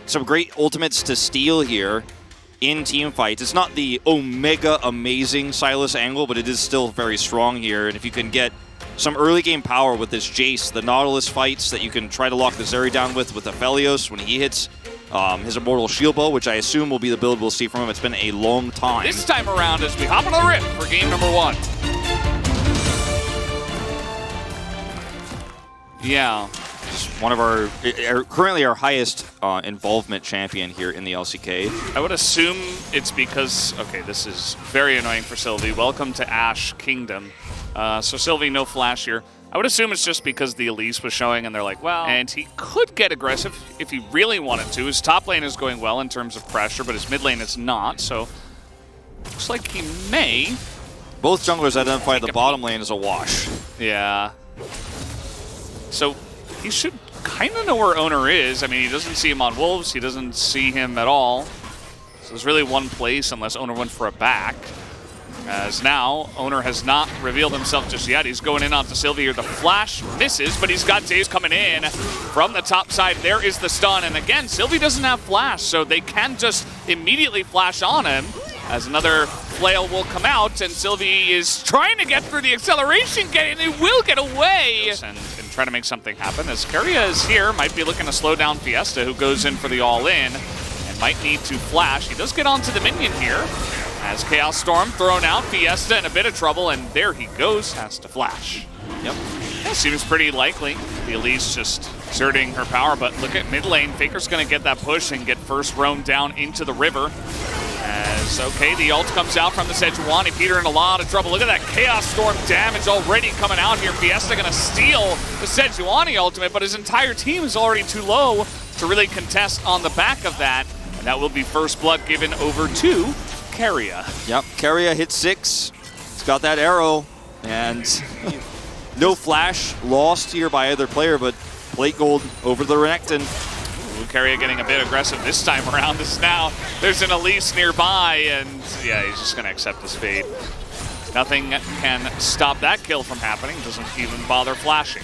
some great ultimates to steal here in team fights. It's not the Omega amazing Sylas angle, but it is still very strong here. And if you can get some early game power with this Jace, the Nautilus fights that you can try to lock the Zeri down with Aphelios when he hits his Immortal Shield Bow, which I assume will be the build we'll see from him. It's been a long time. This time around as we hop on the Rift for game number 1. Yeah. One of our, currently our highest involvement champion here in the LCK. I would assume it's because, okay, this is very annoying for Sylvie. Welcome to Ash Kingdom. So Sylvie, no flash here. I would assume it's just because the Elise was showing and they're like, well, and he could get aggressive if he really wanted to. His top lane is going well in terms of pressure, but his mid lane is not, so looks like he may. Both junglers identify the bottom lane as a wash. Yeah. So he should kind of know where Owner is. I mean, he doesn't see him on Wolves. He doesn't see him at all. So there's really one place unless Owner went for a back. As now, Owner has not revealed himself just yet. He's going in onto Sylvie here. The flash misses, but he's got Zaze coming in from the top side. There is the stun. And again, Sylvie doesn't have flash, so they can just immediately flash on him. As another flail will come out, and Sylvie is trying to get through the acceleration gate, and he will get away. And try to make something happen. As Keria is here, might be looking to slow down Fiesta, who goes in for the all-in, and might need to flash. He does get onto the minion here. As Chaos Storm thrown out, Fiesta in a bit of trouble, and there he goes, has to flash. Yep. That seems pretty likely. The Elise just exerting her power, but look at mid lane. Faker's gonna get that push and get first roam down into the river. As, okay, the ult comes out from the Sejuani. Peter in a lot of trouble. Look at that Chaos Storm damage already coming out here. Fiesta gonna steal the Sejuani ultimate, but his entire team is already too low to really contest on the back of that. And that will be first blood given over to Keria. Yep, Keria hit 6. He's got that arrow, and no flash lost here by either player, but plate gold over the Renekton. Keria getting a bit aggressive this time around. This now, there's an Elise nearby, and yeah, he's just going to accept his fate. Nothing can stop that kill from happening. Doesn't even bother flashing.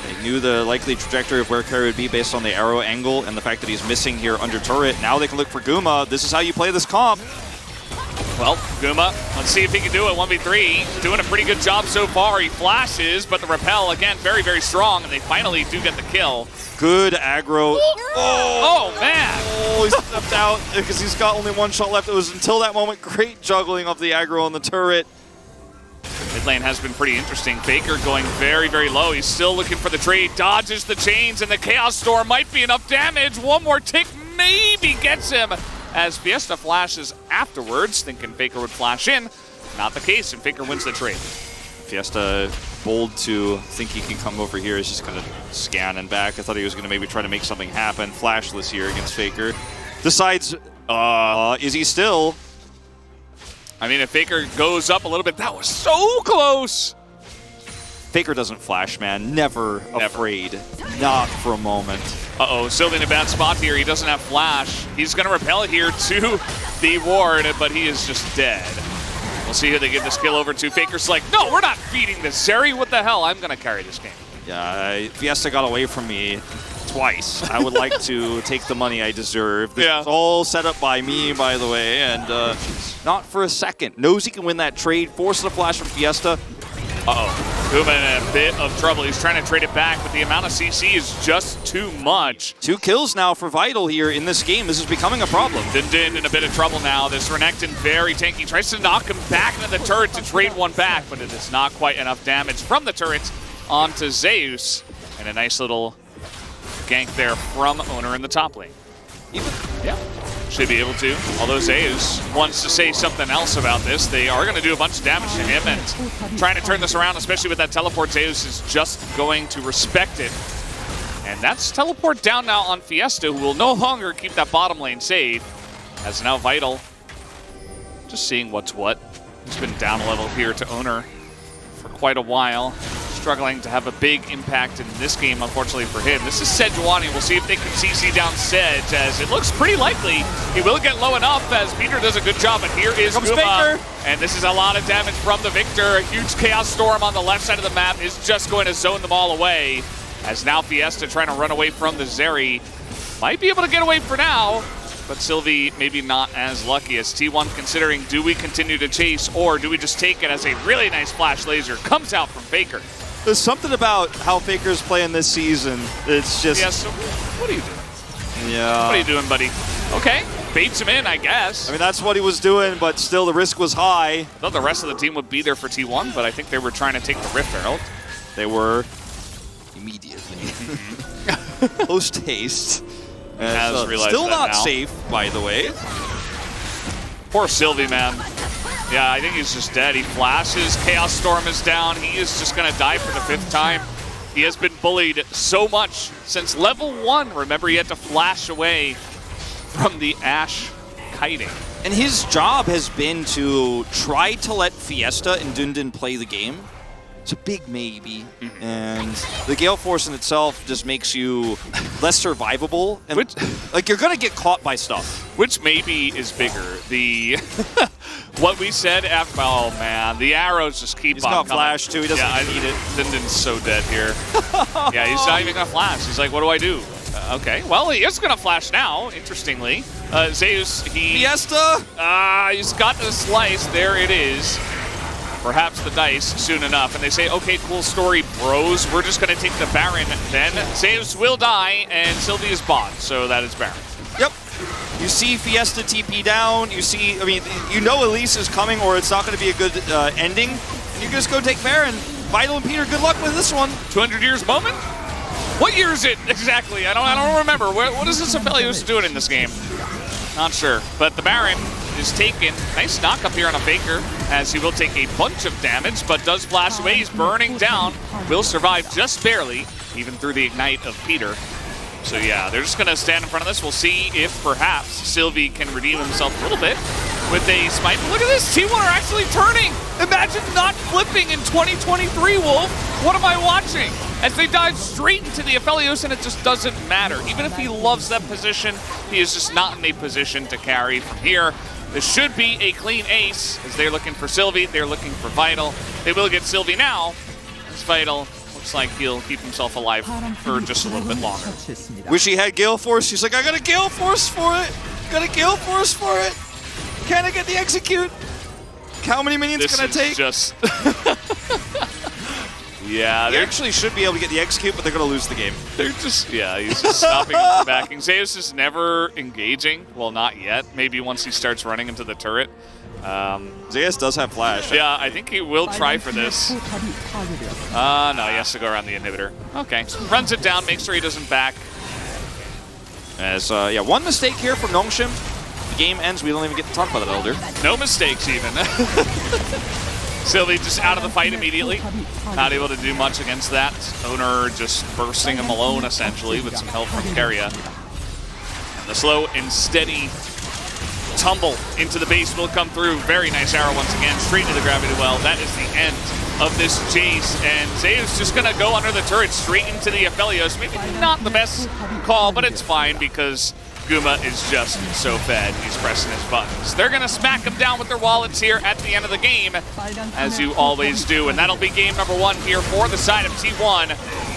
They knew the likely trajectory of where Keria would be based on the arrow angle and the fact that he's missing here under turret. Now they can look for Guma. This is how you play this comp. Well, Guma, let's see if he can do it. 1v3, doing a pretty good job so far. He flashes, but the repel, again, very, very strong, and they finally do get the kill. Good aggro. Oh, man. Oh, he stepped out because he's got only one shot left. It was until that moment great juggling of the aggro on the turret. Mid lane has been pretty interesting. Faker going very, very low. He's still looking for the trade, dodges the chains, and the Chaos Storm might be enough damage. One more tick maybe gets him. As Fiesta flashes afterwards, thinking Faker would flash in. Not the case, and Faker wins the trade. Fiesta bold to think he can come over here. He's just going to scan and back. I thought he was going to maybe try to make something happen. Flashless here against Faker. Decides, is he still? I mean, if Faker goes up a little bit, that was so close. Faker doesn't flash, man. Never afraid. Not for a moment. Uh-oh, Sylvie in a bad spot here. He doesn't have flash. He's going to repel here to the ward, but he is just dead. We'll see who they give this kill over to. Faker's like, no, we're not feeding this, Zeri. What the hell? I'm going to carry this game. Yeah, Fiesta got away from me twice. I would like to take the money I deserve. This was all set up by me, by the way, and not for a second. Knows he can win that trade. Forces a flash from Fiesta. Uh-oh. Guma in a bit of trouble. He's trying to trade it back, but the amount of CC is just too much. 2 kills now for Vital here in this game. This is becoming a problem. Din in a bit of trouble now. This Renekton very tanky. Tries to knock him back into the turret to trade one back, but it is not quite enough damage from the turret onto Zeus. And a nice little gank there from Owner in the top lane. Yeah, should be able to. Although Zeus wants to say something else about this. They are going to do a bunch of damage to him, and trying to turn this around, especially with that teleport, Zeus is just going to respect it. And that's teleport down now on Fiesta, who will no longer keep that bottom lane safe. As now Vital, just seeing what's what. He's been down a level here to Owner for quite a while. Struggling to have a big impact in this game, unfortunately for him. This is Sejuani. We'll see if they can CC down Sedge, as it looks pretty likely he will get low enough as Peter does a good job. But here is Guma, and this is a lot of damage from the Victor. A huge Chaos Storm on the left side of the map is just going to zone them all away. As now Fiesta trying to run away from the Zeri. Might be able to get away for now, but Sylvie maybe not as lucky as T1 considering, do we continue to chase or do we just take it as a really nice flash laser comes out from Faker? There's something about how Faker's playing this season. It's just... Yeah, so what are you doing? Yeah. What are you doing, buddy? Okay, baits him in, I guess. I mean, that's what he was doing, but still the risk was high. I thought the rest of the team would be there for T1, but I think they were trying to take the Rift Herald. They were immediately. Post haste. Still not safe, by the way. Poor Sylvie, man. Yeah, I think he's just dead. He flashes, Chaos Storm is down. He is just gonna die for the 5th time. He has been bullied so much since level 1. Remember, he had to flash away from the Ashe kiting. And his job has been to try to let Fiesta and Dundun play the game. It's a big maybe, and the Gale Force in itself just makes you less survivable, and like you're gonna get caught by stuff. Which maybe is bigger, the what we said after? Oh man, the arrows just keep on coming. He's got flash too. He doesn't need it. Dundun's so dead here. Yeah, he's not even gonna flash. He's like, what do I do? Okay, well he is gonna flash now. Interestingly, Zeus Fiesta. He's got the slice. There it is. Perhaps the dice soon enough, and they say, okay, cool story, bros. We're just going to take the Baron then. Zeus will die, and Sylvie is bought, so that is Baron. Yep. You see Fiesta TP down. You see, I mean, you know Elise is coming, or it's not going to be a good ending. And you just go take Baron. Vital and Peter, good luck with this one. 200 years moment? What year is it exactly? I don't remember. What is this Aphelios doing in this game? Not sure, but the Baron is taken. Nice knock up here on a Faker, as he will take a bunch of damage, but does flash away. He's burning down. Will survive just barely, even through the ignite of Peter. So yeah, they're just gonna stand in front of this. We'll see if perhaps Sylvie can redeem himself a little bit with a smite. Look at this, T1 are actually turning. Imagine not flipping in 2023, Wolf. What am I watching? As they dive straight into the Aphelios, and it just doesn't matter. Even if he loves that position, he is just not in a position to carry from here. This should be a clean ace, as they're looking for Sylvie, they're looking for Vital. They will get Sylvie now, as Vital looks like he'll keep himself alive for just a little bit longer. Wish he had Gale Force. He's like, I got a Gale Force for it. Got a Gale Force for it. Can I get the execute? How many minions this can I take? Just yeah, they actually should be able to get the execute, but they're going to lose the game. They're just, yeah, he's just stopping him from backing. Zeus is never engaging. Well, not yet. Maybe once he starts running into the turret. Zeus does have flash. Yeah, I think he will try for this. No, he has to go around the inhibitor. Okay, runs it down, makes sure he doesn't back. As, yeah, one mistake here from Nongshim. The game ends, we don't even get to talk about that, Elder. No mistakes, even. Sylvie just out of the fight immediately. Not able to do much against that. Owner just bursting him alone, essentially, with some help from Keria. The slow and steady tumble into the base will come through. Very nice arrow once again, straight into the gravity well. That is the end of this chase. And Zeus just going to go under the turret straight into the Aphelios. Maybe not the best call, but it's fine because Guma is just so fed. He's pressing his buttons. They're going to smack him down with their wallets here at the end of the game, as you always do. And that'll be game number 1 here for the side of T1.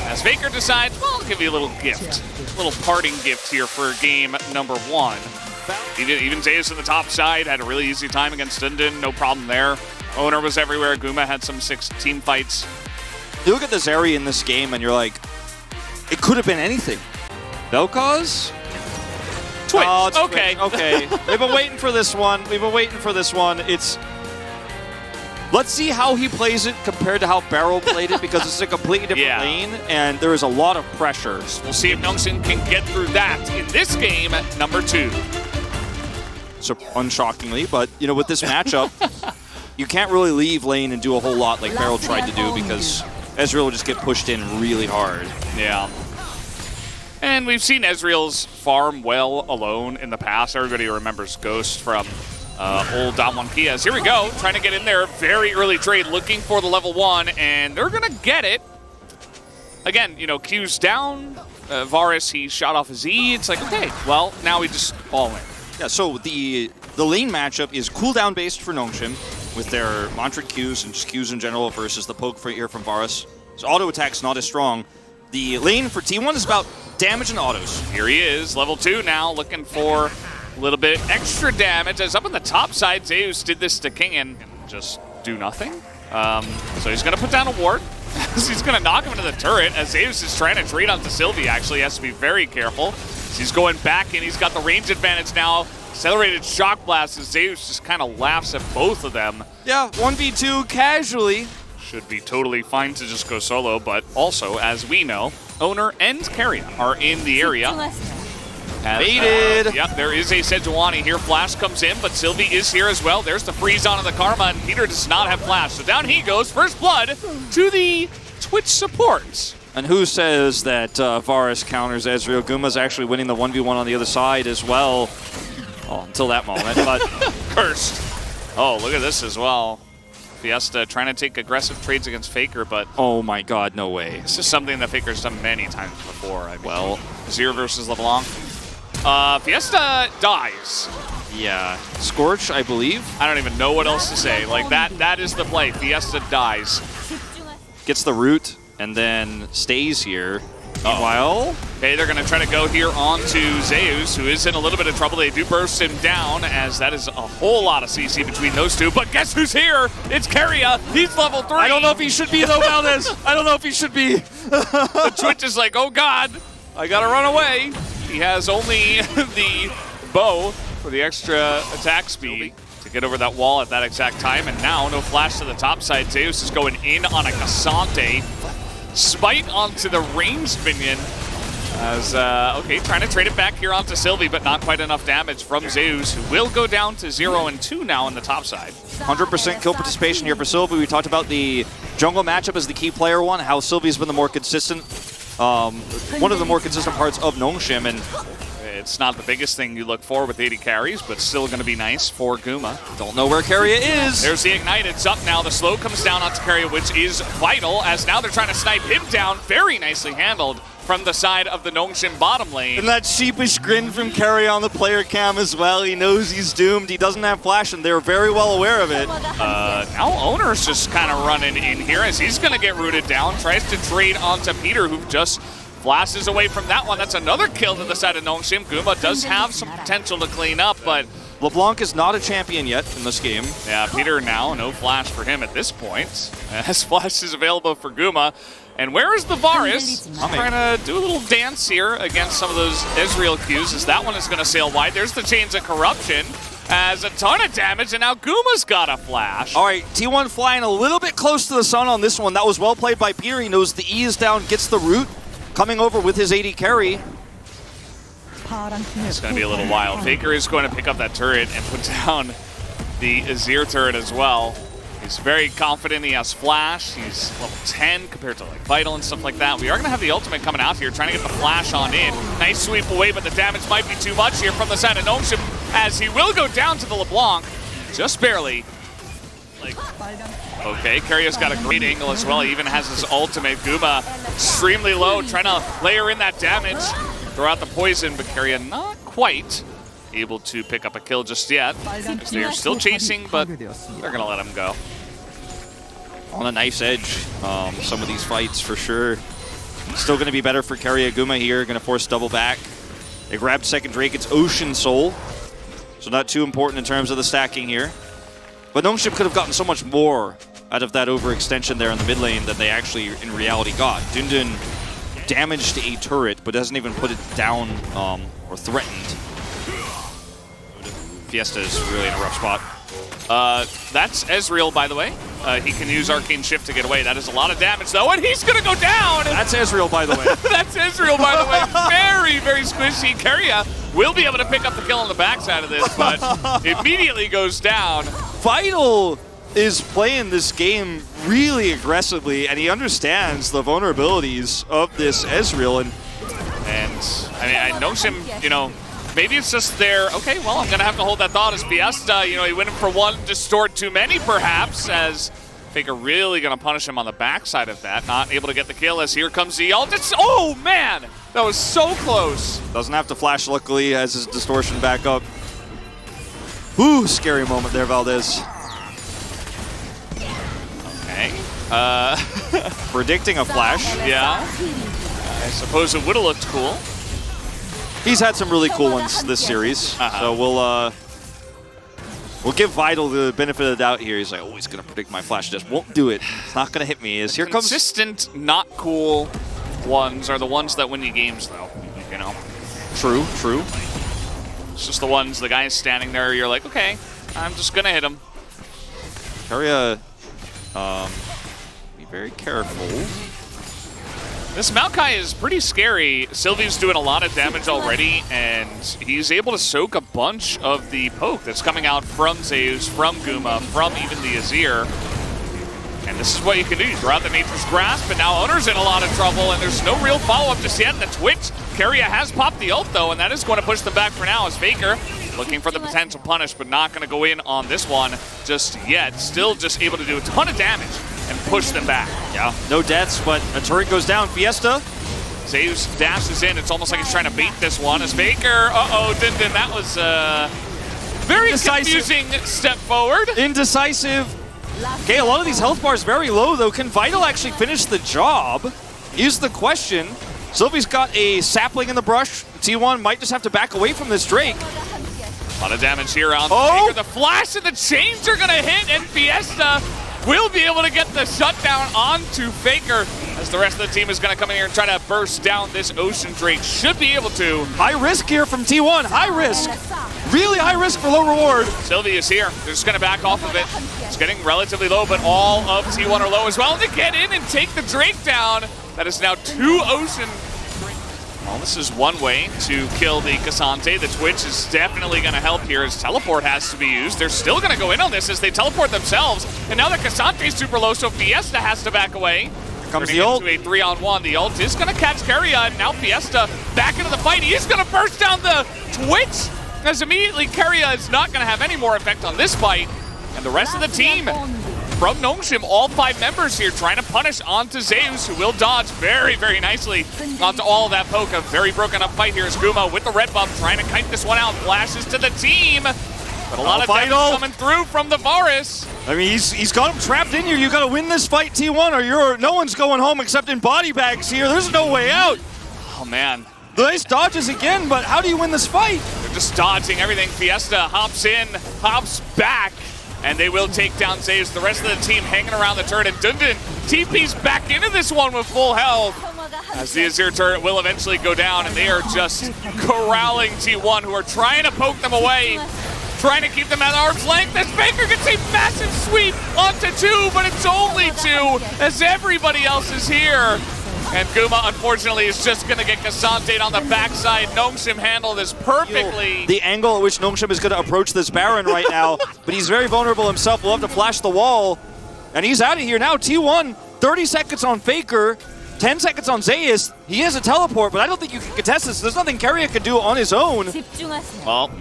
As Faker decides, well, I'll give you a little gift. A little parting gift here for game number 1. Even Zeus on the top side had a really easy time against Dundun. No problem there. Owner was everywhere. Guma had some 6 team fights. You look at the Zeri in this game and you're like, it could have been anything. Vel'Koz? Twitch. Oh, it's okay. Twitch. Okay. We've been waiting for this one. We've been waiting for this one. Let's see how he plays it compared to how Barrow played it, because it's a completely different lane, and there is a lot of pressure. We'll see if Nongshim can get through that in this game, number 2. So unshockingly, but you know, with this matchup, you can't really leave lane and do a whole lot like Barrow tried to do, because Ezreal will just get pushed in really hard. Yeah. And we've seen Ezreal's farm well alone in the past. Everybody remembers Ghost from old Damwon Kias. Here we go, trying to get in there. Very early trade, looking for the level 1, and they're going to get it. Again, you know, Q's down. Varus, he shot off his E. It's like, okay, well, now we just all in. Yeah, so the lane matchup is cooldown based for Nongshim with their mantra Qs and just Qs in general versus the poke for here from Varus. So auto attack's not as strong. The lane for T1 is about damage and autos. Here he is, level 2 now, looking for a little bit extra damage. As up on the top side, Zeus did this to King and just do nothing. So he's going to put down a ward. He's going to knock him into the turret as Zeus is trying to trade onto Sylvie. Actually, he has to be very careful. He's going back and he's got the range advantage now. Accelerated shock blast as Zeus just kind of laughs at both of them. Yeah, 1v2 casually. Should be totally fine to just go solo, but also, as we know, Owner and Carrion are in the area. Baited. Yep, there is a Sejuani here. Flash comes in, but Sylvie is here as well. There's the freeze on the Karma, and Peter does not have Flash. So down he goes. First blood to the Twitch supports. And who says that Varus counters Ezreal? Guma's actually winning the 1v1 on the other side as well. Oh, until that moment, but cursed. Oh, look at this as well. Fiesta trying to take aggressive trades against Faker, but oh my god, no way. This is something that Faker's done many times before. I mean, well, Zero versus LeBlanc. Fiesta dies. Yeah, Scorch, I believe. I don't even know what else to say. Like that is the play. Fiesta dies. Gets the root and then stays here. Meanwhile, okay, they're going to try to go here onto Zeus, who is in a little bit of trouble. They do burst him down, as that is a whole lot of CC between those two. But guess who's here? It's Keria. He's level 3. I don't know if he should be, though, Valdez. I don't know if he should be. The Twitch is like, oh, God, I got to run away. He has only the bow for the extra attack speed to get over that wall at that exact time. And now, no flash to the top side. Zeus is going in on a Cassante. Spite onto the ranged minion. As, okay, trying to trade it back here onto Sylvie, but not quite enough damage from Zeus, who will go down to 0 and 2 now on the top side. 100% kill participation here for Sylvie. We talked about the jungle matchup as the key player one, how Sylvie's been the more consistent, one of the more consistent parts of Nongshim, and it's not the biggest thing you look for with 80 carries, but still going to be nice for Guma. Don't know where Keria is. There's the Ignite. It's up now. The slow comes down onto Keria, which is vital, as now they're trying to snipe him down. Very nicely handled from the side of the Nongshim bottom lane. And that sheepish grin from Keria on the player cam as well. He knows he's doomed. He doesn't have Flash, and they're very well aware of it. Now Owner's just kind of running in here as he's going to get rooted down. Tries to trade onto Peter, who just flashes away from that one. That's another kill to the side of Nongshim. Guma does have some potential to clean up, but LeBlanc is not a champion yet in this game. Yeah, Peter now, no flash for him at this point. As flash is available for Guma. And where is the Varus? I'm trying to do a little dance here against some of those Ezreal Qs, as that one is going to sail wide. There's the Chains of Corruption. Has a ton of damage, and now Guma's got a flash. All right, T1 flying a little bit close to the sun on this one. That was well played by Peter. He knows the E is down, gets the root. Coming over with his 80 carry. It's going to be a little wild. Faker is going to pick up that turret and put down the Azir turret as well. He's very confident. He has flash. He's level 10 compared to like Vital and stuff like that. We are going to have the ultimate coming out here, trying to get the flash on in. Nice sweep away, but the damage might be too much here from the side of Nongshim, as he will go down to the LeBlanc, just barely. Okay, Keria's got a great angle as well. He even has his ultimate. Guma extremely low, trying to layer in that damage, throw out the poison, but Keria not quite able to pick up a kill just yet. They're still chasing, but they're gonna let him go. On a knife's edge, some of these fights for sure. Still gonna be better for Keria. Guma here, gonna force double back. They grabbed second Drake, it's Ocean Soul. So not too important in terms of the stacking here. But Nongshim could have gotten so much more out of that overextension there in the mid lane than they actually in reality got. Dundun damaged a turret, but doesn't even put it down or threatened. Fiesta is really in a rough spot. That's Ezreal, by the way. He can use Arcane Shift to get away. That is a lot of damage, though, and he's going to go down! That's Ezreal, by the way. That's Ezreal, by the way. Very, very squishy. Keria will be able to pick up the kill on the backside of this, but immediately goes down. Vital is playing this game really aggressively, and he understands the vulnerabilities of this Ezreal. And I mean, I know him, you know, maybe it's just there. Okay, well, I'm going to have to hold that thought as Fiesta, you know, he went in for one, distort too many, perhaps, as Faker really going to punish him on the backside of that. Not able to get the kill as here comes the ult. Oh, man! That was so close. Doesn't have to flash, luckily, has his distortion back up. Ooh, scary moment there, Valdez. Okay. Predicting a flash. Yeah. I suppose it would have looked cool. He's had some really cool ones this series, so we'll give Vital the benefit of the doubt here. He's like, oh, he's going to predict my flash. Just won't do it. It's not going to hit me. Here comes Consistent, not cool ones are the ones that win you games, though. You know. True, true. It's just the ones, the guy's standing there, you're like, okay, I'm just going to hit him. Keria, be very careful. This Maokai is pretty scary. Sylvie's doing a lot of damage already, and he's able to soak a bunch of the poke that's coming out from Zeus, from Guma, from even the Azir. And this is what you can do. You throw out the Nature's Grasp, and now Owner's in a lot of trouble, and there's no real follow-up just yet in the Twitch. Keria has popped the ult, though, and that is going to push them back for now as Faker looking for the potential punish, but not going to go in on this one just yet. Still just able to do a ton of damage and push them back. Yeah, no deaths, but a turret goes down. Fiesta. Zeus dashes in. It's almost like he's trying to bait this one as Faker. Din. That was a very confusing step forward. Indecisive. Okay, a lot of these health bars very low, though. Can Vital actually finish the job? Is the question. Sylvie's got a sapling in the brush. T1 might just have to back away from this Drake. A lot of damage here on Faker. The flash and the chains are going to hit, and Fiesta will be able to get the shutdown onto Faker as the rest of the team is going to come in here and try to burst down this Ocean Drake. Should be able to. High risk here from T1. High risk. Really high risk for low reward. Sylvie is here. They're just going to back off of it. It's getting relatively low, but all of T1 are low as well. And they get in and take the Drake down. That is now 2 Ocean. Well, this is one way to kill the Cassante. The Twitch is definitely going to help here as teleport has to be used. They're still going to go in on this as they teleport themselves. And now the Cassante is super low, so Fiesta has to back away. Here comes the ult. Into a 3-on-1. The ult is going to catch Keria, and now Fiesta back into the fight. He's going to burst down the Twitch as immediately Keria is not going to have any more effect on this fight. And the rest of the team from Nongshim, all 5 members here trying to punish onto Zeus, who will dodge very, very nicely onto all of that poke. A very broken up fight here is Guma with the red buff trying to kite this one out. Flashes to the team. But a lot of damage coming through from the Varus. I mean, he's got him trapped in here. You got to win this fight, T1, or no one's going home except in body bags here. There's no way out. Oh, man. Nice dodges again, but how do you win this fight? They're just dodging everything. Fiesta hops in, hops back. And they will take down Zeus. The rest of the team hanging around the turret. And Dundun TP's back into this one with full health. As the Azir turret will eventually go down. And they are just corralling T1, who are trying to poke them away. Trying to keep them at arm's length. As Faker gets a massive sweep onto 2, but it's only 2 as everybody else is here. And Guma, unfortunately, is just going to get Cassante on the backside. Nongshim handled this perfectly. The angle at which Nongshim is going to approach this Baron right now, but he's very vulnerable himself. Will have to flash the wall, and he's out of here now. T1, 30 seconds on Faker, 10 seconds on Zeus. He has a teleport, but I don't think you can contest this. There's nothing Keria can do on his own. Well,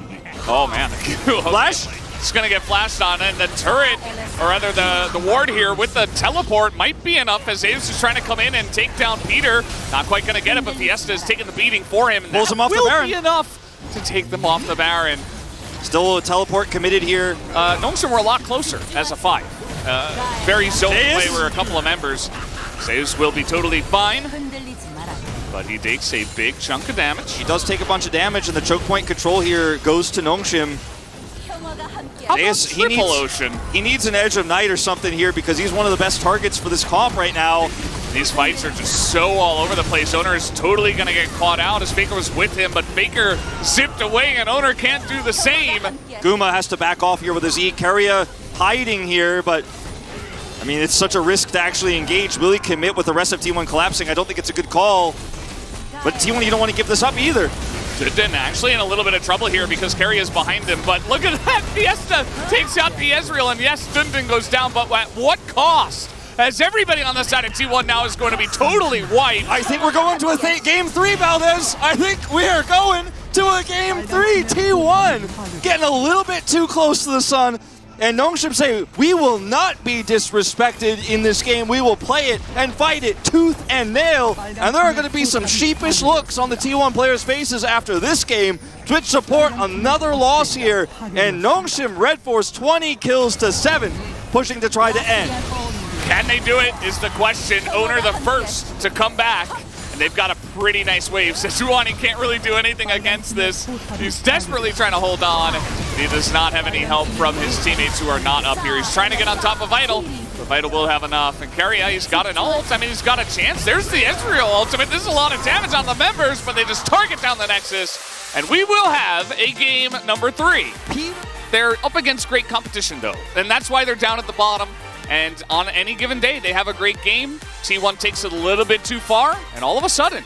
oh man. Flash? It's going to get flashed on, and the turret, or rather the ward here with the teleport might be enough as Zeus is trying to come in and take down Peter. Not quite going to get it, but Fiesta is taking the beating for him. And pulls him off the Baron. Will be enough to take them off the Baron. Still a teleport committed here. Nongshim were a lot closer as a 5. Very zone play where a couple of members. Zeus will be totally fine, but he takes a big chunk of damage. He does take a bunch of damage, and the choke point control here goes to Nongshim. He needs an Edge of Night or something here because he's one of the best targets for this comp right now. These fights are just so all over the place. Owner is totally going to get caught out as Faker was with him, but Faker zipped away and Owner can't do the same. Guma has to back off here with his E. Keria hiding here, but I mean, it's such a risk to actually engage. Will he commit with the rest of T1 collapsing? I don't think it's a good call. But T1, you don't want to give this up either. Dundun actually in a little bit of trouble here because Keria is behind him, but look at that, Fiesta takes out the Ezreal, and yes, Dundun goes down, but at what cost? As everybody on the side of T1 now is going to be totally wiped. I think we're going to a game 3, Valdez. I think we are going to a game 3. T1 getting a little bit too close to the sun. And Nongshim say, we will not be disrespected in this game. We will play it and fight it tooth and nail. And there are going to be some sheepish looks on the T1 players' faces after this game. Twitch support, another loss here. And Nongshim Red Force 20 kills to 7, pushing to try to end. Can they do it is the question. Owner the first to come back. And they've got a pretty nice wave. Sejuani can't really do anything against this. He's desperately trying to hold on. He does not have any help from his teammates who are not up here. He's trying to get on top of Vital, but Vital will have enough. And Keria, he's got an ult. I mean, he's got a chance. There's the Ezreal ultimate. This is a lot of damage on the members, but they just target down the Nexus. And we will have a game number 3. They're up against great competition, though. And that's why they're down at the bottom. And on any given day, they have a great game. T1 takes it a little bit too far, and all of a sudden,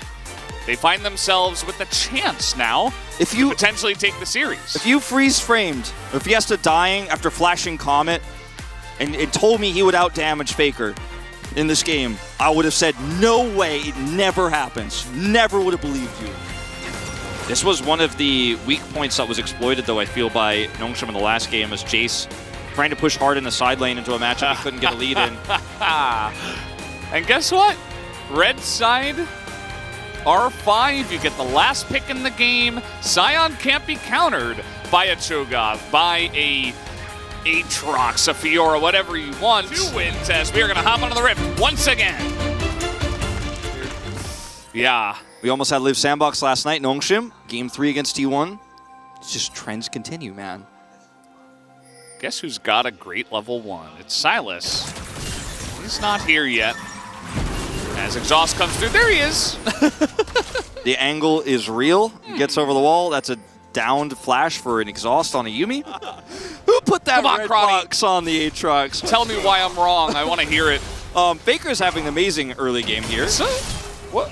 they find themselves with a chance now to potentially take the series. If you freeze-framed Fiesta dying after flashing Comet and it told me he would out-damage Faker in this game, I would have said, no way, it never happens. Never would have believed you. This was one of the weak points that was exploited, though, I feel, by Nongshim in the last game, as Jace trying to push hard in the side lane into a matchup he couldn't get a lead in. And guess what? Red side, R5, you get the last pick in the game. Sion can't be countered by a Cho'Gath, by a Aatrox, a Fiora, whatever you want. 2-win test. We are going to hop onto the Rift once again. Yeah. We almost had Live Sandbox last night, Nongshim. Game 3 against T1. It's just trends continue, man. Guess who's got a great level 1? It's Silas. He's not here yet. As Exhaust comes through, there he is. The angle is real. Gets over the wall. That's a downed flash for an Exhaust on a Yumi. Who put that red box on the Aatrox? Tell me why I'm wrong. I want to hear it. Baker's having an amazing early game here. So, what?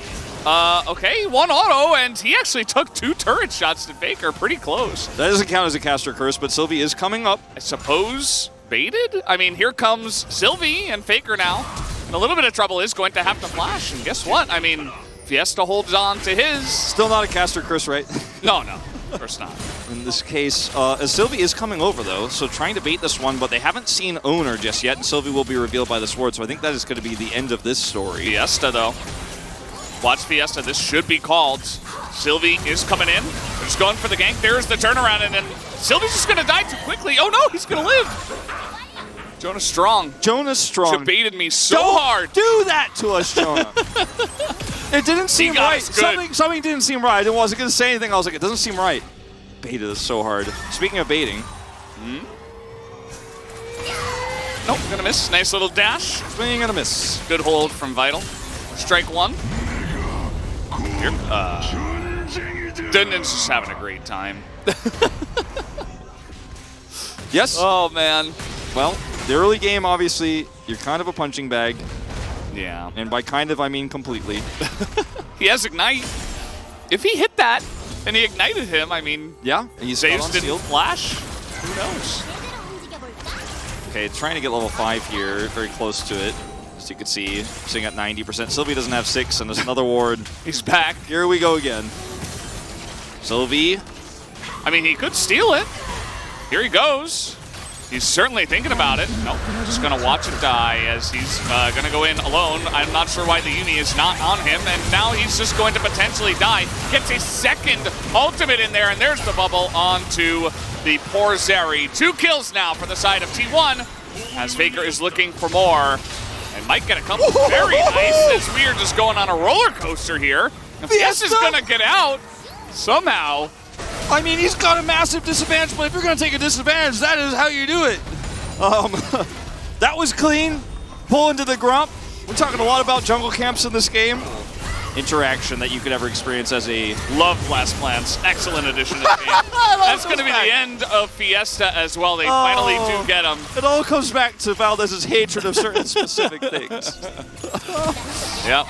Okay, 1 auto, and he actually took 2 turret shots to Faker. Pretty close. That doesn't count as a caster curse, but Sylvie is coming up. I suppose baited? I mean, here comes Sylvie and Faker now. And a little bit of trouble is going to have to flash, and guess what? I mean, Fiesta holds on to his. Still not a caster curse, right? No, of course not. In this case, as Sylvie is coming over, though, so trying to bait this one, but they haven't seen Owner just yet, and Sylvie will be revealed by the sword, so I think that is going to be the end of this story. Fiesta, though. Watch Fiesta, this should be called. Sylvie is coming in. They're just going for the gank. There's the turnaround, and then Sylvie's just gonna die too quickly. Oh no, he's gonna live. Jonas Strong. Jonas Strong. Baited me so hard. Do that to us, Jonah. It didn't seem right. Something didn't seem right. I wasn't gonna say anything. I was like, it doesn't seem right. Baited us so hard. Speaking of baiting. Nope, gonna miss. Nice little dash. Swing and a miss. Good hold from Vital. Strike 1. Here, Dundan's just having a great time. Yes. Oh, man. Well, the early game, obviously, you're kind of a punching bag. Yeah. And by kind of, I mean completely. He has Ignite. If he hit that and he ignited him, I mean, yeah, and you saves didn't flash. Who knows? Okay, trying to get level 5 here, very close to it. As you can see, sitting at 90%. Sylvie doesn't have 6, and there's another ward. He's back. Here we go again. Sylvie. I mean, he could steal it. Here he goes. He's certainly thinking about it. Nope, just going to watch it die as he's going to go in alone. I'm not sure why the Uni is not on him, and now he's just going to potentially die. Gets a second ultimate in there, and there's the bubble onto the poor Zeri. 2 kills now for the side of T1, as Faker is looking for more. And might get a couple very nice as we are just going on a roller coaster here. Fiesta is going to get out somehow. I mean, he's got a massive disadvantage, but if you're going to take a disadvantage, that is how you do it. That was clean. Pull into the Grump. We're talking a lot about jungle camps in this game. Interaction that you could ever experience as a... Love Blast Plants. Excellent addition to the game. That's going to be the end of Fiesta as well. They finally do get him. It all comes back to Valdez's hatred of certain specific things. Yep.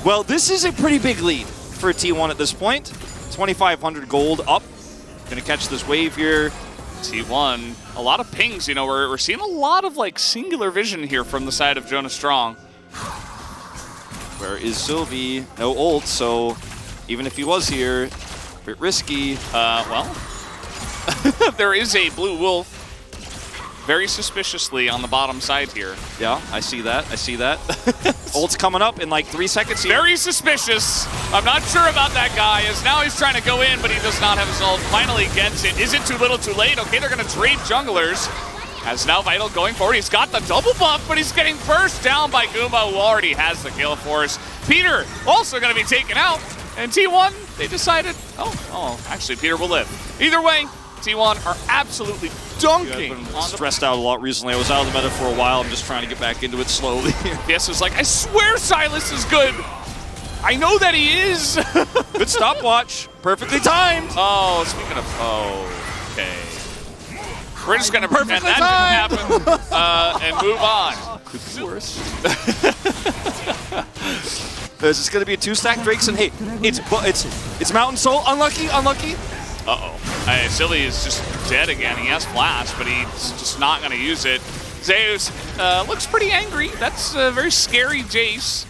Well, this is a pretty big lead for T1 at this point. 2,500 gold up. Going to catch this wave here. T1, a lot of pings. You know, we're seeing a lot of like singular vision here from the side of Jonas Strong. Where is Sylvie? No ult, so even if he was here, a bit risky. Well, there is a blue wolf very suspiciously on the bottom side here. Yeah, I see that. I see that. Ult's coming up in like 3 seconds here. Very suspicious. I'm not sure about that guy, as now he's trying to go in, but he does not have his ult. Finally gets it. Is it too little too late? Okay, they're going to trade junglers. As now Vital going forward, he's got the double buff, but he's getting burst down by Guma, who already has the kill force. Peter also going to be taken out. And T1, they decided, actually, Peter will live. Either way, T1 are absolutely dunking. I've been stressed out a lot recently. I was out of the meta for a while. I'm just trying to get back into it slowly. Fiesta's like, I swear Silas is good. I know that he is. Good stopwatch. Perfectly timed. Oh, speaking of, okay. We're just going to pretend that didn't happen and move on. Could be worse. There's just going to be a 2-stack Drakes, and hey, it's Mountain Soul. Unlucky, unlucky. Uh-oh. Silly is just dead again. He has Flash, but he's just not going to use it. Zeus looks pretty angry. That's a very scary Jace.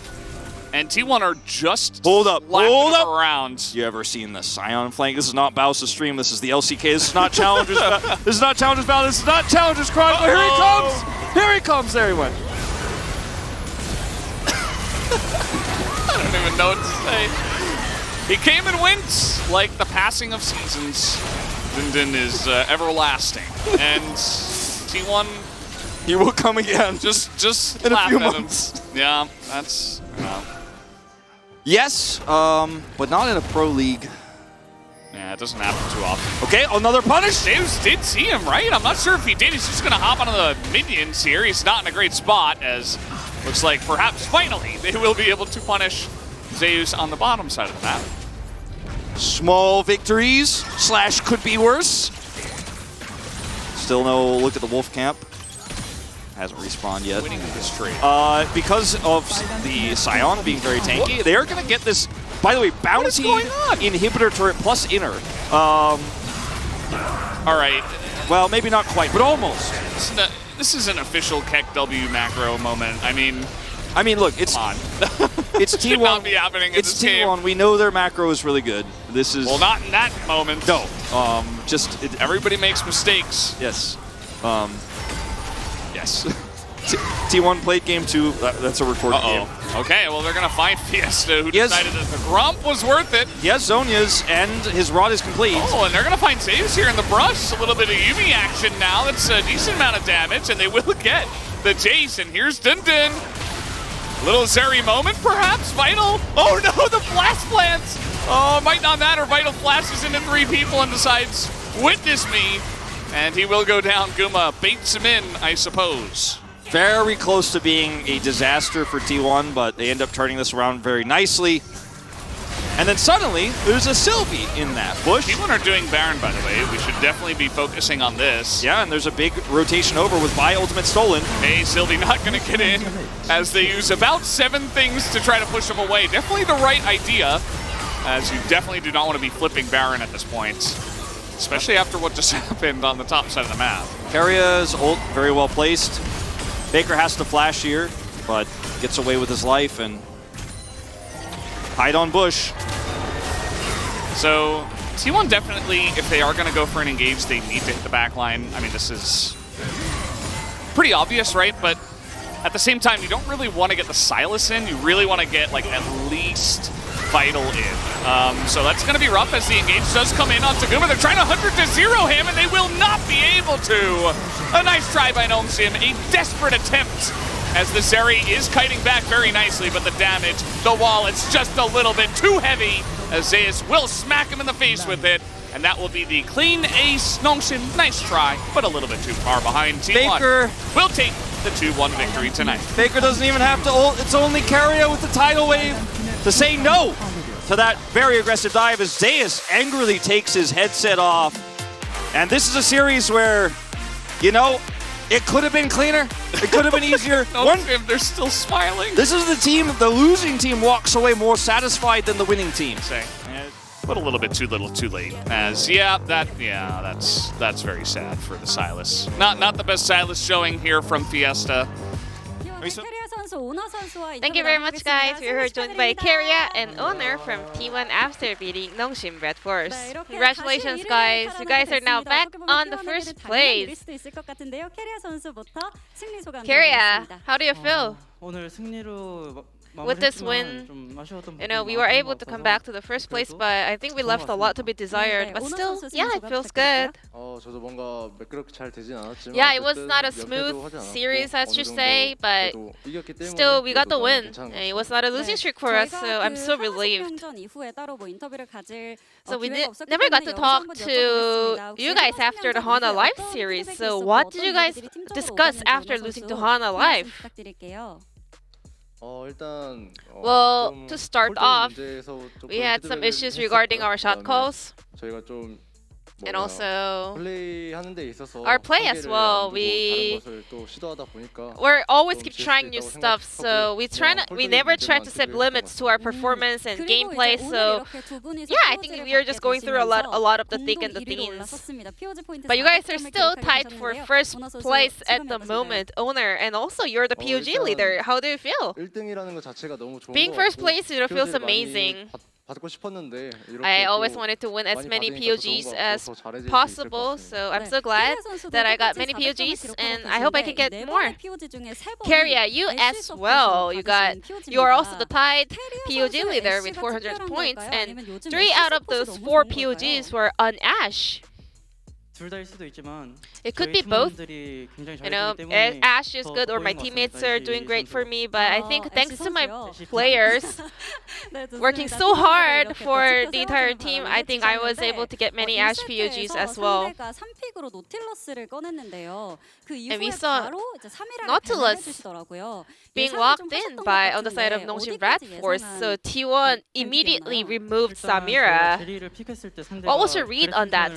And T1 are just hold up around. You ever seen the Scion flank? This is not Bowser's stream. This is the LCK. This is not Challengers. This is not Challengers Battle. This is not Challengers Chronicle. Here he comes. Here he comes. There he went. I don't even know what to say. He came and went like the passing of seasons. Din is everlasting. And T1, he will come again. Just in a few at months. Him. Yeah, that's. Yes, but not in a pro league. Yeah, it doesn't happen too often. Okay, another punish. Zeus did see him, right? I'm not sure if he did. He's just going to hop onto the minions here. He's not in a great spot, as looks like perhaps finally they will be able to punish Zeus on the bottom side of the map. Small victories / could be worse. Still no look at the Wolf camp. Hasn't respawned yet. Winning this trade. Because of the Scion being very tanky, they are going to get this, by the way, bounty inhibitor turret plus inner. All right. Well, maybe not quite, but almost. This is an official Keck W macro moment. I mean, look, it's it's T1. Should not be happening in it's this T1. game. We know their macro is really good. This is not in that moment. No. Everybody makes mistakes. Yes. Yes. T1 played game 2. That's a recorded game. Okay, well, they're going to find Fiesta, who decided that the Grump was worth it. Yes, Zonya's, and his rod is complete. Oh, and they're going to find Zeus here in the brush. A little bit of Yumi action now. That's a decent amount of damage, and they will get the Jace. And here's Din. Little Zeri moment, perhaps? Vital? Oh, no, the Blast Plants! Oh, might not matter. Vital flashes into 3 people and decides, witness me. And he will go down. Guma baits him in, I suppose. Very close to being a disaster for T1, but they end up turning this around very nicely. And then suddenly, there's a Sylvie in that bush. T1 are doing Baron, by the way. We should definitely be focusing on this. Yeah, and there's a big rotation over with Vi ultimate stolen. Hey, Sylvie not going to get in as they use about 7 things to try to push him away. Definitely the right idea, as you definitely do not want to be flipping Baron at this point. Especially after what just happened on the top side of the map. Karia's ult very well placed. Baker has to flash here, but gets away with his life and hide on bush. So T1 definitely, if they are going to go for an engage, they need to hit the back line. I mean, this is pretty obvious, right? But at the same time, you don't really want to get the Silas in. You really want to get like at least Vital in. So that's going to be rough as the engage does come in on Taguma. They're trying to 100-0 him, and they will not be able to. A nice try by Nomsim, a desperate attempt as the Zeri is kiting back very nicely, but the damage, the wall, it's just a little bit too heavy as Zeus will smack him in the face with it, and that will be the clean ace. Nomsim, nice try, but a little bit too far behind. T1 Baker will take the 2-1 victory tonight. Baker doesn't even have to ult. It's only Caria with the tidal wave to say no to that very aggressive dive as Zeus angrily takes his headset off. And this is a series where, you know, it could have been cleaner. It could have been easier. They're still smiling. This is the team, the losing team walks away more satisfied than the winning team. But a little bit too little too late. As that's very sad for the Silas. Not the best Silas showing here from Fiesta. Thank you very much, guys. We were joined by Caria and Owner from T1 after beating Nongshim Red Force. Congratulations, guys. You guys are now back on the first place. Caria, how do you feel? 오늘 승리로 with this win, we were able to come back to the first place, but I think we left a lot to be desired. But still, yeah, it feels good. 저도 뭔가 매끄럽게 잘 되진 않았지만 Yeah, it was not a smooth series, as you say, but still, we got the win. And it was not a losing streak for us, so I'm so relieved. So we never got to talk to you guys after the Hana Live series. So what did you guys discuss after losing to Hana Live? 일단 Well, 좀 to start 홀드 off, 문제에서 조금 we had some 피드백을 issues regarding our shot 그다음에 calls, 저희가 좀 and 뭐냐, also 플레이하는 데 있어서 our play as 한계를 well. 안 두고 We 다른 것을 또 시도하다 보니까 we're always 좀 keep 질수 trying new 있다고 stuff, so we never try to set limits to our performance and gameplay. So yeah, I think we are just going through a lot of the thick and the thins. But you guys are still tied for first place at the moment, owner, and also you're the POG leader. How do you feel? 1등이라는 것 자체가 너무 좋은 Being 것 first 같고 place, feels POG를 많이 amazing. 받고 싶었는데 이렇게 I always 또 wanted to win as 많이 many 받으니까 더 좋은 POGs 것 같고 as 더 잘해질 수 있을 것 possible, 같습니다. so I'm so glad that I got many POGs, and I hope I can get more. Carria, you as well. You are also the tied POG leader with 400 points, and 3 out of those 4 POGs were on Ash. 둘다일 수도 있지만 It could be both. 팀원들이 굉장히 You know, 잘해주기 때문에 Ash is 더 good or my 보이는 것 teammates 같습니다, are 이 doing great for 선수가. me, but I think thanks to my 선수요. players working so hard for the entire 세워주는 team, 바람에 I think I was 지쳤는데, able to get many Ash POGs as well. 상대가 3픽으로 노틸러스를 꺼냈는데요. 그 And we 이후에 saw 바로 이제 3이라를 Nautilus 해주시더라고요. being 예상을 locked 좀 in 하셨던 것 by on the side of 같은데 Nongshim 어디까지 Bradforce, so 예상한 T1 immediately 픽이었나요? removed 일단 저희가 Samira. 제리를 픽했을 때 상대가 What was your read on that?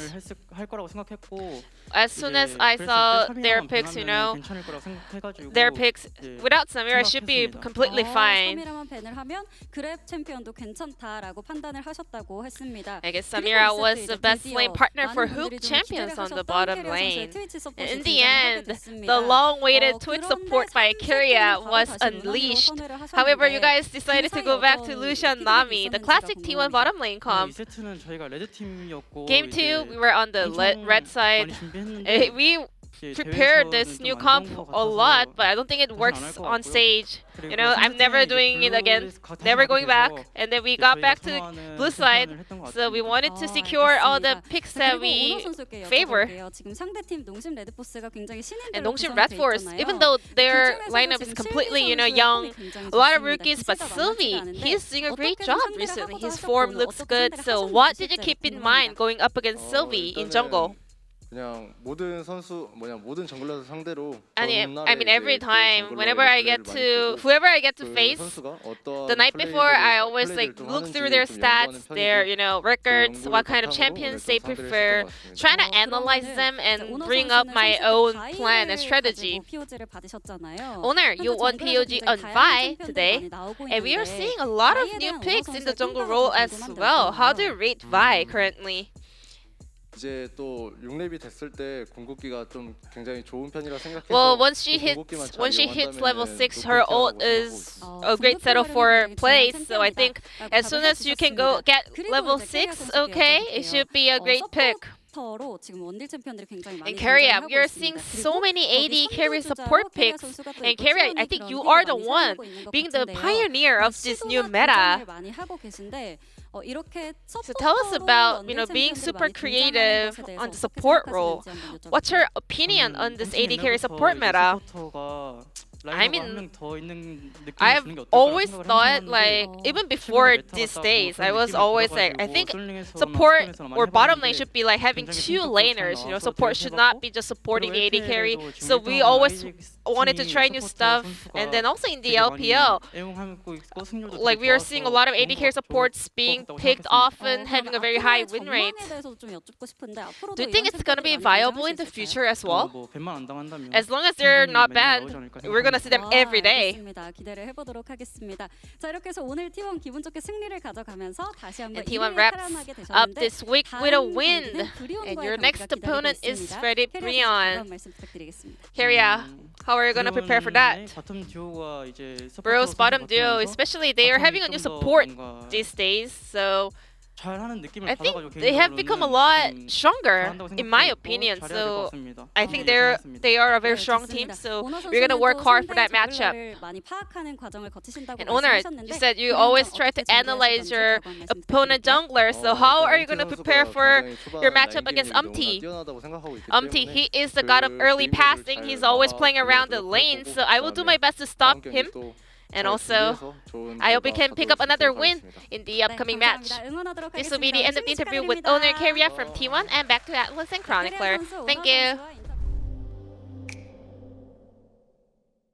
할 거라고 생각했고 As soon as 이제 I 그랬을 saw 때 their 3이라만 picks, 변하면은 괜찮을 거라고 생각해가지고 their picks 이제 without Samira should be 생각했습니다. completely fine. 3이라만 밴을 하면 그랩 챔피언도 괜찮다라고 판단을 하셨다고 했습니다. I guess 그리고 Samira 이제 was 또 the 이제 best 드디어 lane partner for 많은 Hook 분들이 좀 champions 기대를 on the 하셨던 bottom 캐리어 선수의 lane. 트위치 서포트 And in the 등장을 하게 end, 됐습니다. the long-awaited Twitch 그런데 support by 3세트는 Carria 바로 was 다시 롤러리로 unleashed. 선회를 하셨는데 However, you guys decided to go back to 어떤 Lucian 피드백이 Nami, the classic 있었는지가 T1 궁금합니다. bottom lane 이 comp. 세트는 저희가 레드 팀이었고 Game 2, 이제 we were on the 엄청 red side. 많이 준비했는데 We 이제 prepared 대회에서는 this 좀 new 안 comp 좋은 것 a 같아서 lot, but I don't think it 도전 works 안할것 on 같고요. stage. 그리고 You know, I'm never 상대팀이 doing it again, 블루에서 같이 never 하게 going back. 돼서 And then we 이제 got 저희가 back to 선호하는 blue side. 챔피언을 했던 것 So we 같습니다. wanted to secure all the 알겠습니다. picks 자, that 그리고 we 오너 선수께 favor. 여쭤볼게요. 지금 상대팀 농심 레드포스가 굉장히 신인들로 And Nongshim 구성돼 Red Force, 있잖아요. even though their 그중에서도 lineup is 지금 completely, 실비 선수의 young, 폼이 굉장히 a lot of 좋습니다. rookies, but 기세가 Sylvie, 만만치가 않은데 he's doing a great 어떻게든 job 상대를 recently. 하고도 His 하셨고 form 오늘 looks 어떻게 good. 상대를 So 하셨는지 what did you 실제로 keep in 궁금합니다. mind going up against Sylvie in jungle? 그냥 모든 선수 모든 정글러 상대로 I mean every time, whenever I get to, whoever I get to face, the night before I always like look through their stats, their records, what kind of champions they prefer, trying to analyze them and bring up my own plan and strategy. POG를 받으셨잖아요. Owner, you won POG on Vi today, and we are seeing a lot of new picks in the jungle role as well. How do you rate Vi currently? 이제 또 6렙이 됐을 때 궁극기가 좀 굉장히 좋은 편이라 생각해서 Well, once she hits level 6, her ult is a great setup for plays. So I think as soon as you can go get level 6, okay, it should be a great pick. 서포터로 지금 원딜 챔피언들이 굉장히 많이 And Carria, 등장하고 we are 있습니다. seeing 그리고 so many AD 거기 carry 선두 support 주자로 캐리아 picks. 선수가 또 And 있고 Carria, I T1이 think 그런 you 픽을 are the 많이 one 사용하고 있는 것 being the 같은데요. pioneer of this new 시도나 meta. 도전을 많이 하고 계신데 이렇게 So tell us about, being super creative on the support role. What's your opinion on this AD carry support meta? I mean, I've always thought, like, even before these days, I was always like, I think support or bottom lane should be like having 2 laners. Support should not be just supporting the AD carry. So we always wanted to try new stuff. And then also in the LPL, like we are seeing a lot of AD carry supports being picked often, having a very high win rate. Do you think it's gonna be viable in the future as well? As long as they're not banned, we're gonna see them every day. 알겠습니다. 기대를 해보도록 하겠습니다. 자, 이렇게 해서 오늘 T1 기분 좋게 승리를 가져가면서 다시 한번 And T1 2위에 wraps 탈환하게 up 되셨는데 this week with a 다음 win. 경기는 브리온과의 And your 경기가 next 기다리고 opponent is 있습니다. Freddy 캐리어 선수 Brion. 그런 말씀 부탁드리겠습니다. Carria, how are you gonna prepare for that? Bros bottom duo, especially they are having a new support these days. So 잘하는 느낌을 I think 받아가지고 they have become a lot 좀 stronger, 잘한다고 in my 생각했고 opinion. 잘해야 될것 So 같습니다. I think 괜찮았습니다. they are a very 네, strong 좋습니다. team. So 오너 we're gonna 선수는 work 또 hard for 상대 that matchup. 저글러를 많이 파악하는 과정을 거치신다고 And Owner, 말씀하셨는데 you said you 그런 always 점 try to 어떻게 준비하실 analyze 건지 your 결과 말씀 opponent 부탁드릴게요. jungler. So how are you gonna prepare for your matchup against Umti? He is the god of early passing. He's always playing around the lane. So I will do my best to stop him. And also, I hope we can pick up another win in the upcoming 네, match. 감사합니다. 응원하도록 This will be the 하겠습니다. end of the 승리 interview with 축하드립니다. owner Carrier from T1 and back to Atlas and Chronicler. 캐리어 선수, Thank 오너 you. 선수와